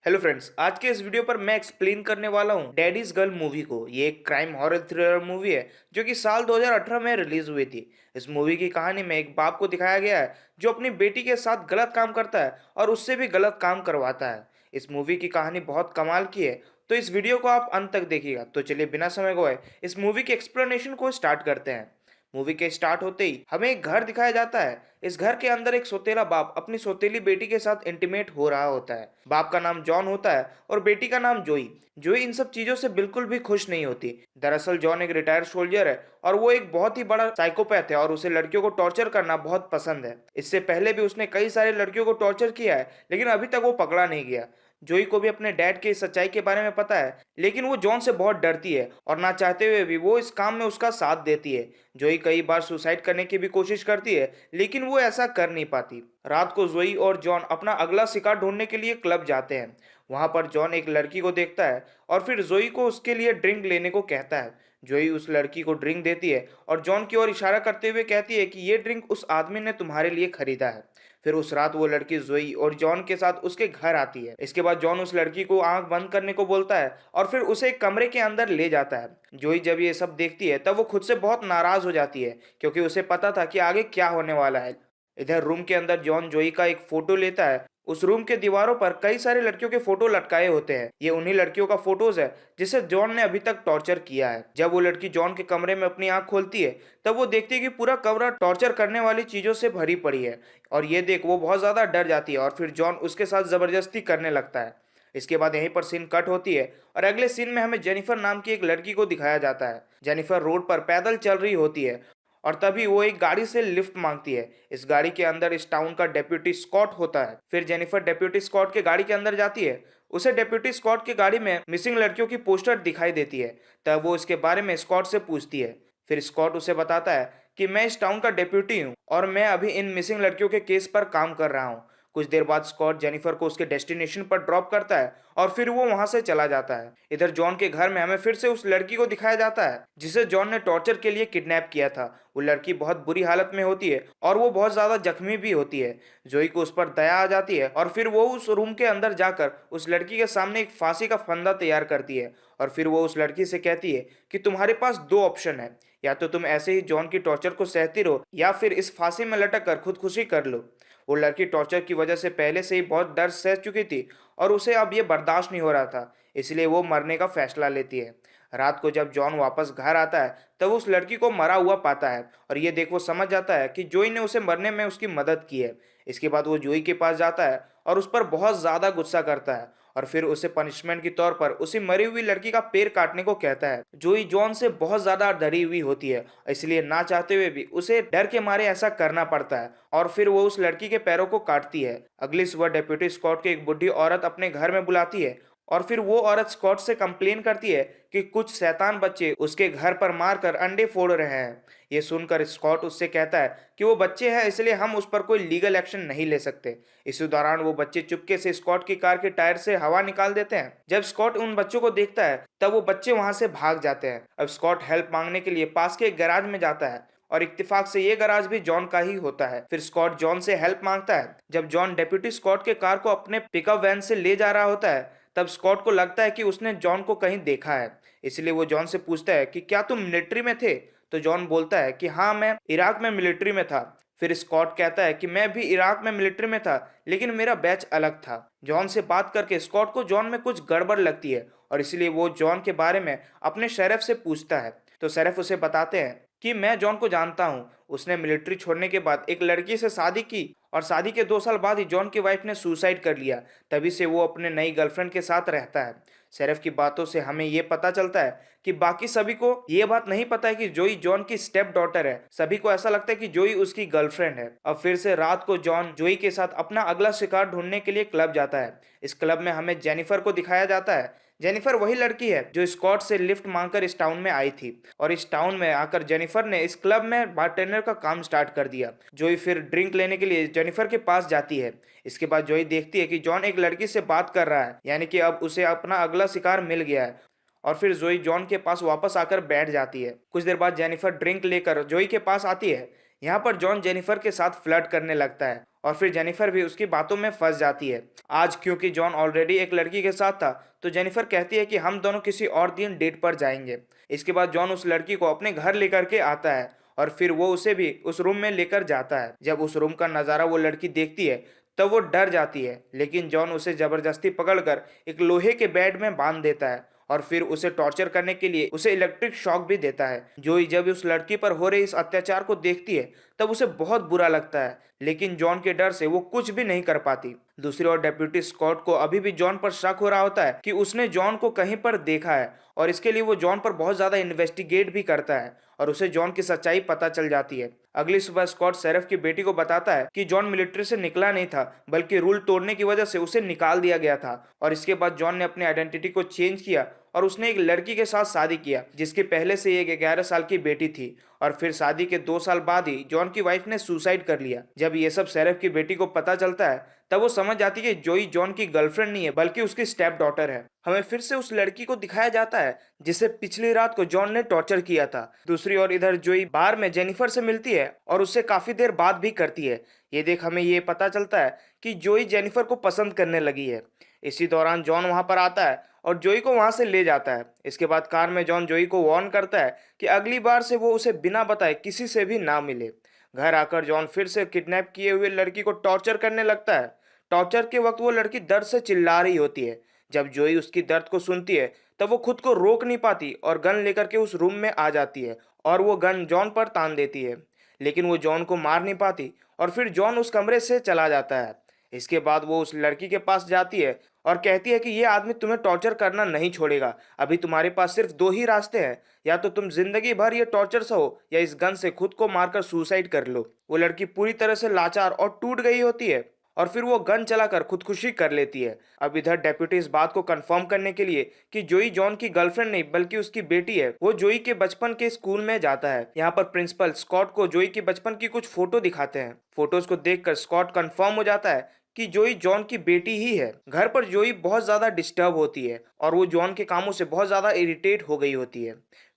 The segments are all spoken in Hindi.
हेलो फ्रेंड्स, आज के इस वीडियो पर मैं एक्सप्लेन करने वाला हूँ डैडीज गर्ल मूवी को। ये एक क्राइम हॉरर थ्रिलर मूवी है जो कि साल 2018 में रिलीज हुई थी। इस मूवी की कहानी में एक बाप को दिखाया गया है जो अपनी बेटी के साथ गलत काम करता है और उससे भी गलत काम करवाता है। इस मूवी की कहानी बहुत कमाल की है, तो इस वीडियो को आप अंत तक देखिएगा। तो चलिए बिना समय गवाए इस मूवी के एक्सप्लेनेशन को स्टार्ट करते हैं। मूवी के स्टार्ट होते ही हमें एक घर दिखाया जाता है। इस घर के अंदर एक सौतेला बाप अपनी सौतेली बेटी के साथ इंटीमेट हो रहा होता है। बाप का नाम जॉन होता है और बेटी का नाम जोई। जोई इन सब चीजों से बिल्कुल भी खुश नहीं होती। दरअसल जॉन एक रिटायर्ड सोल्जर है और वो एक बहुत ही बड़ा साइकोपैथ है और उसे लड़कियों को टॉर्चर करना बहुत पसंद है। इससे पहले भी उसने कई सारे लड़कियों को टॉर्चर किया है, लेकिन अभी तक वो पकड़ा नहीं गया। जोई को भी अपने डैड के इस सच्चाई के बारे में पता है, लेकिन वो जॉन से बहुत डरती है और ना चाहते हुए भी वो इस काम में उसका साथ देती है। जोई कई बार सुसाइड करने की भी कोशिश करती है, लेकिन वो ऐसा कर नहीं पाती। रात को जोई और जॉन अपना अगला शिकार ढूंढने के लिए क्लब जाते हैं। वहां पर जॉन एक लड़की को देखता है और फिर जोई को उसके लिए ड्रिंक लेने को कहता है। जोई उस लड़की को ड्रिंक देती है और जॉन की ओर इशारा करते हुए कहती है कि ये ड्रिंक उस आदमी ने तुम्हारे लिए खरीदा है। फिर उस रात वो लड़की जोई और जॉन के साथ उसके घर आती है। इसके बाद जॉन उस लड़की को आंख बंद करने को बोलता है और फिर उसे एक कमरे के अंदर ले जाता है। जोई जब ये सब देखती है तब वो खुद से बहुत नाराज हो जाती है, क्योंकि उसे पता था कि आगे क्या होने वाला है। इधर रूम के अंदर जॉन जोई का एक फोटो लेता है। उस रूम के दीवारों पर कई सारे लड़कियों के फोटो लटकाए होते हैं। ये उन्हीं लड़कियों का फोटोज है जिसे जॉन ने अभी तक टॉर्चर किया है। जब वो लड़की जॉन के कमरे में अपनी आंख खोलती है तब वो देखती है कि पूरा कमरा टॉर्चर करने वाली चीजों से भरी पड़ी है। और ये देख वो बहुत ज्यादा डर जाती है और फिर जॉन उसके साथ जबरदस्ती करने लगता है। इसके बाद यहीं पर सीन कट होती है और अगले सीन में हमें जेनिफर नाम की एक लड़की को दिखाया जाता है। जेनिफर रोड पर पैदल चल रही होती है और तभी वो एक गाड़ी से लिफ्ट मांगती है। इस गाड़ी के अंदर इस टाउन का डेप्यूटी स्कॉट होता है। फिर जेनिफर डेप्यूटी स्कॉट के गाड़ी के अंदर जाती है। उसे डेप्यूटी स्कॉट की गाड़ी में मिसिंग लड़कियों की पोस्टर दिखाई देती है। तब वो इसके बारे में स्कॉट से पूछती है। फिर स्कॉट उसे बताता है कि मैं इस टाउन का डेप्यूटी हूँ और मैं अभी इन मिसिंग लड़कियों के केस पर काम कर रहा हूँ। कुछ देर बाद स्कॉट जेनिफर को उसके डेस्टिनेशन पर ड्रॉप करता है और फिर वो वहां से चला जाता है। इधर जॉन के घर में हमें फिर से उस लड़की को दिखाया जाता है जिसे जॉन ने टॉर्चर के लिए किडनैप किया था। वो लड़की बहुत बुरी हालत में होती है और वो बहुत ज्यादा जख्मी भी होती है। जोई को उस पर दया आ जाती है और फिर वो उस रूम के अंदर जाकर उस लड़की के सामने एक फांसी का फंदा तैयार करती है। और फिर वो उस लड़की से कहती है कि तुम्हारे पास दो ऑप्शन है, या तो तुम ऐसे ही जॉन की टॉर्चर को सहती रहो या फिर इस फांसी में लटक कर खुदकुशी कर लो। वो लड़की टॉर्चर की वजह से पहले से ही बहुत दर्द सह चुकी थी और उसे अब ये बर्दाश्त नहीं हो रहा था, इसलिए वो मरने का फैसला लेती है। रात को जब जॉन वापस घर आता है तब उस लड़की को मरा हुआ पाता है और ये देख वो समझ जाता है कि जोई ने उसे मरने में उसकी मदद की है। इसके बाद वो जोई के पास जाता है और उस पर बहुत ज्यादा गुस्सा करता है और फिर उसे पनिशमेंट के तौर पर उसी मरी हुई लड़की का पैर काटने को कहता है। जोई जॉन से बहुत ज्यादा डरी हुई होती है, इसलिए ना चाहते हुए भी उसे डर के मारे ऐसा करना पड़ता है और फिर वो उस लड़की के पैरों को काटती है। अगली सुबह डेप्यूटी स्कॉट की एक बुढ़ी औरत अपने घर में बुलाती है और फिर वो औरत स्कॉट से कंप्लेन करती है कि कुछ शैतान बच्चे उसके घर पर मारकर अंडे फोड़ रहे हैं। ये सुनकर स्कॉट उससे कहता है कि वो बच्चे हैं, इसलिए हम उस पर कोई लीगल एक्शन नहीं ले सकते। इसी दौरान वो बच्चे चुपके से स्कॉट की कार के टायर से हवा निकाल देते हैं। जब स्कॉट उन बच्चों को देखता है तब वो बच्चे वहां से भाग जाते हैं। अब स्कॉट हेल्प मांगने के लिए पास के एक गैराज में जाता है और इत्तेफाक से ये गैराज भी जॉन का ही होता है। फिर स्कॉट जॉन से हेल्प मांगता है। जब जॉन डेप्यूटी स्कॉट के कार को अपने पिकअप वैन से ले जा रहा होता है तब स्कॉट को लगता है कि उसने जॉन को कहीं देखा है, इसलिए वो जॉन से पूछता है कि क्या तुम मिलिट्री में थे। तो जॉन बोलता है कि हाँ, मैं इराक में मिलिट्री में था। फिर स्कॉट कहता है कि मैं भी इराक में मिलिट्री में था, लेकिन मेरा बैच अलग था। जॉन से बात करके स्कॉट को जॉन में कुछ गड़बड़ लगती है और इसलिए वो जॉन के बारे में अपने शेरिफ से पूछता है। तो शेरिफ उसे बताते हैं कि मैं जॉन को जानता हूँ, उसने मिलिट्री छोड़ने के बाद एक लड़की से शादी की और शादी के 2 साल बाद ही जॉन की वाइफ ने सुसाइड कर लिया। तभी से वो अपने नई गर्लफ्रेंड के साथ रहता है। शेरिफ की बातों से हमें ये पता चलता है कि बाकी सभी को ये बात नहीं पता है कि जोई जॉन की स्टेप डॉटर है। सभी को ऐसा लगता है कि जोई उसकी गर्लफ्रेंड है। अब फिर से रात को जॉन जोई के साथ अपना अगला शिकार ढूंढने के लिए क्लब जाता है। इस क्लब में हमें जेनिफर को दिखाया जाता है। जेनिफर वही लड़की है जो स्कॉट से लिफ्ट मांगकर इस टाउन में आई थी और इस टाउन में आकर जेनिफर ने इस क्लब में बारटेंडर का काम स्टार्ट कर दिया। जोई फिर ड्रिंक लेने के लिए जेनिफर के पास जाती है। इसके बाद जोई देखती है कि जॉन एक लड़की से बात कर रहा है, यानी कि अब उसे अपना अगला शिकार मिल गया है। और फिर जोई जॉन के पास वापस आकर बैठ जाती है। कुछ देर बाद जेनिफर ड्रिंक लेकर जोई के पास आती है। यहाँ पर जॉन जेनिफर के साथ फ्लर्ट करने लगता है और फिर जेनिफर भी उसकी बातों में फंस जाती है। आज क्योंकि जॉन ऑलरेडी एक लड़की के साथ था, तो जेनिफर कहती है कि हम दोनों किसी और दिन डेट पर जाएंगे। इसके बाद जॉन उस लड़की को अपने घर लेकर के आता है और फिर वो उसे भी उस रूम में लेकर जाता है। जब उस रूम का नज़ारा वो लड़की देखती है तब वो डर जाती है, लेकिन जॉन उसे जबरदस्ती पकड़कर एक लोहे के बेड में बांध देता है और फिर उसे टॉर्चर करने के लिए उसे इलेक्ट्रिक शॉक भी देता है। जोई जब उस लड़की पर हो रहे इस अत्याचार को देखती है तब उसे बहुत बुरा लगता है, लेकिन जॉन के डर से वो कुछ भी नहीं कर पाती। दूसरी ओर डेप्यूटी स्कॉट को अभी भी जॉन पर शक हो रहा होता है कि उसने जॉन को कहीं पर देखा है, और इसके लिए वो जॉन पर बहुत ज्यादा इन्वेस्टिगेट भी करता है और उसे जॉन की सच्चाई पता चल जाती है। अगली सुबह स्कॉट शेरिफ की बेटी को बताता है कि जॉन मिलिट्री से निकला नहीं था, बल्कि रूल तोड़ने की वजह से उसे निकाल दिया गया था। और इसके बाद जॉन ने अपनी आइडेंटिटी को चेंज किया और उसने एक लड़की के साथ शादी किया जिसकी पहले से एक 11 साल की बेटी थी। और फिर शादी के 2 साल बाद ही जॉन की वाइफ ने सुसाइड कर लिया। जब ये सब शेरिफ की बेटी को पता चलता है तब वो समझ जाती है कि जोई जॉन की गर्लफ्रेंड नहीं है, बल्कि उसकी स्टेप डॉटर है। हमें फिर से उस लड़की को दिखाया जाता है जिसे पिछली रात को जॉन ने टॉर्चर किया था। दूसरी ओर इधर जोई बार में जेनिफर से मिलती है और उससे काफी देर बात भी करती है। ये देख हमें ये पता चलता है कि जोई जेनिफर को पसंद करने लगी है। इसी दौरान जॉन वहां पर आता है और जोई को वहां से ले जाता है। इसके बाद कार में जॉन जोई को वार्न करता है कि अगली बार से वो उसे बिना बताए किसी से भी ना मिले। घर आकर जॉन फिर से किडनैप किए हुए लड़की को टॉर्चर करने लगता है। टॉर्चर के वक्त वो लड़की दर्द से चिल्ला रही होती है। जब जोई उसकी दर्द को सुनती है तब वो खुद को रोक नहीं पाती और गन लेकर के उस रूम में आ जाती है और वो गन जॉन पर तान देती है, लेकिन वो जॉन को मार नहीं पाती और फिर जॉन उस कमरे से चला जाता है। इसके बाद वो उस लड़की के पास जाती है और कहती है कि ये आदमी तुम्हें टॉर्चर करना नहीं छोड़ेगा। अभी तुम्हारे पास सिर्फ दो ही रास्ते हैं, या तो तुम जिंदगी भर ये टॉर्चर सहो या इस गन से खुद को मारकर सुसाइड कर लो। वो लड़की पूरी तरह से लाचार और टूट गई होती है और फिर वो गन चलाकर खुदकुशी कर लेती है। अब इधर डेप्यूटी इस बात को कंफर्म करने के लिए कि जोई जॉन की गर्लफ्रेंड नहीं बल्कि उसकी बेटी है, वो जोई के बचपन के स्कूल में जाता है। यहाँ पर प्रिंसिपल स्कॉट को जोई के बचपन की कुछ फोटो दिखाते हैं। फोटोज को देखकर स्कॉट कंफर्म हो जाता है कि जोई जॉन की बेटी ही है। घर पर जोई बहुत ज्यादा डिस्टर्ब होती है और वो जॉन के कामों से बहुत ज्यादा इरिटेट हो गई होती है।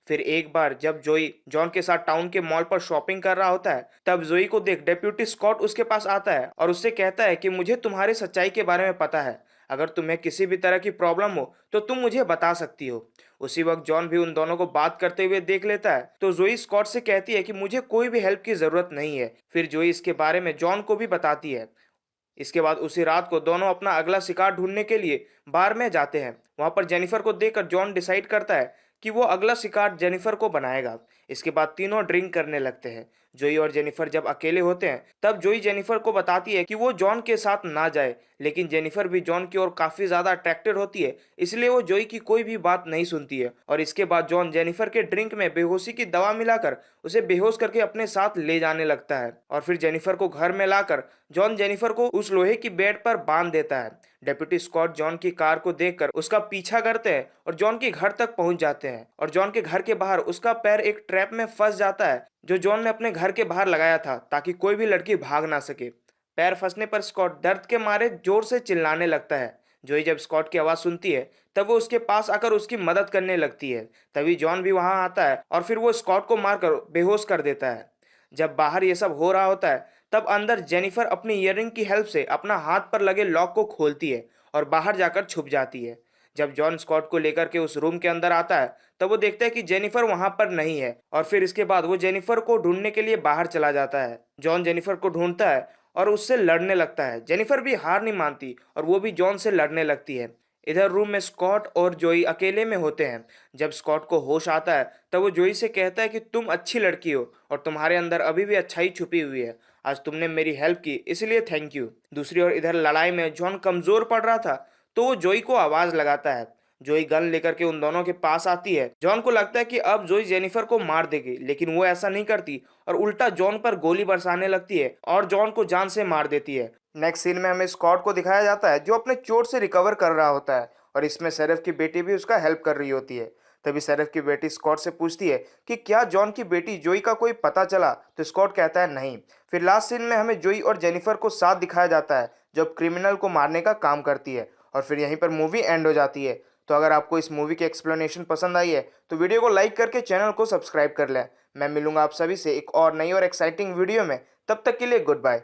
फिर एक बार जब जोई जॉन के साथ टाउन के मॉल पर शॉपिंग कर रहा होता है तब जोई को देख डेप्यूटी स्कॉट उसके पास आता है और उससे कहता है कि मुझे तुम्हारी सच्चाई के बारे में पता है, अगर तुम्हें किसी भी तरह की प्रॉब्लम हो तो तुम मुझे बता सकती हो। उसी वक्त जॉन भी उन दोनों को बात करते हुए देख लेता है तो जोई स्कॉट से कहती है कि मुझे कोई भी हेल्प की जरूरत नहीं है। फिर जोई इसके बारे में जॉन को भी बताती है। इसके बाद उसी रात को दोनों अपना अगला शिकार ढूंढने के लिए बार में जाते हैं। वहां पर जेनिफर को देखकर जॉन डिसाइड करता है कि वो अगला शिकार जेनिफर को बनाएगा। इसके बाद तीनों ड्रिंक करने लगते हैं। जोई और जेनिफर जब अकेले होते हैं तब जोई जेनिफर को बताती है कि वो जॉन के साथ ना जाए, लेकिन जेनिफर भी जॉन की ओर काफी ज्यादा अट्रैक्टेड होती है, इसलिए वो जोई की कोई भी बात नहीं सुनती है। और इसके बाद जॉन जेनिफर के ड्रिंक में बेहोशी की दवा मिलाकर उसे बेहोश करके अपने साथ ले जाने लगता है और फिर जेनिफर को घर में लाकर जॉन जेनिफर को उस लोहे की बेड पर बांध देता है। डेप्यूटी स्कॉट जॉन की कार को देखकर उसका पीछा करते हैं और जॉन के घर तक पहुंच जाते हैं और जॉन के घर के बाहर उसका पैर एक ट्रैप में फंस जाता है जो जॉन ने अपने घर के बाहर लगाया था ताकि कोई भी लड़की भाग ना सके। पैर फंसने पर स्कॉट दर्द के मारे जोर से चिल्लाने लगता है। जोई जब स्कॉट की आवाज सुनती है तब वो उसके पास आकर उसकी मदद करने लगती है। तभी जॉन भी वहां आता है और फिर वो स्कॉट को मारकर बेहोश कर देता है। जब बाहर ये सब हो रहा होता है तब अंदर जेनिफर अपनी ईयररिंग की हेल्प से अपना हाथ पर लगे लॉक को खोलती है और बाहर जाकर छुप जाती है। जब जॉन स्कॉट को लेकर के उस रूम के अंदर आता है तब वो देखता है कि जेनिफर वहां पर नहीं है और फिर इसके बाद वो जेनिफर को ढूंढने के लिए बाहर चला जाता है। जॉन जेनिफर को ढूंढता है और उससे लड़ने लगता है। जेनिफर भी हार नहीं मानती और वो भी जॉन से लड़ने लगती है। इधर रूम में स्कॉट और जोई अकेले में होते हैं। जब स्कॉट को होश आता है तब वो जोई से कहता है कि तुम अच्छी लड़की हो और तुम्हारे अंदर अभी भी अच्छाई छुपी हुई है। आज तुमने मेरी हेल्प की इसलिए थैंक यू। दूसरी ओर इधर लड़ाई में जॉन कमजोर पड़ रहा था तो वो जोई को आवाज लगाता है। जोई गन लेकर के उन दोनों के पास आती है। जॉन को लगता है कि अब जोई जेनिफर को मार देगी, लेकिन वो ऐसा नहीं करती और उल्टा जॉन पर गोली बरसाने लगती है और जॉन को जान से मार देती है। नेक्स्ट सीन में हमें स्कॉट को दिखाया जाता है जो अपने चोट से रिकवर कर रहा होता है और इसमें शेरिफ की बेटी भी उसका हेल्प कर रही होती है। तभी शेरिफ की बेटी स्कॉट से पूछती है कि क्या जॉन की बेटी जोई का कोई पता चला, तो स्कॉट कहता है नहीं। फिर लास्ट सीन में हमें जोई और जेनिफर को साथ दिखाया जाता है जब क्रिमिनल को मारने का काम करती है और फिर यहीं पर मूवी एंड हो जाती है। तो अगर आपको इस मूवी की एक्सप्लेनेशन पसंद आई है तो वीडियो को लाइक करके चैनल को सब्सक्राइब कर लें। मैं मिलूंगा आप सभी से एक और नई और एक्साइटिंग वीडियो में। तब तक के लिए गुड बाय।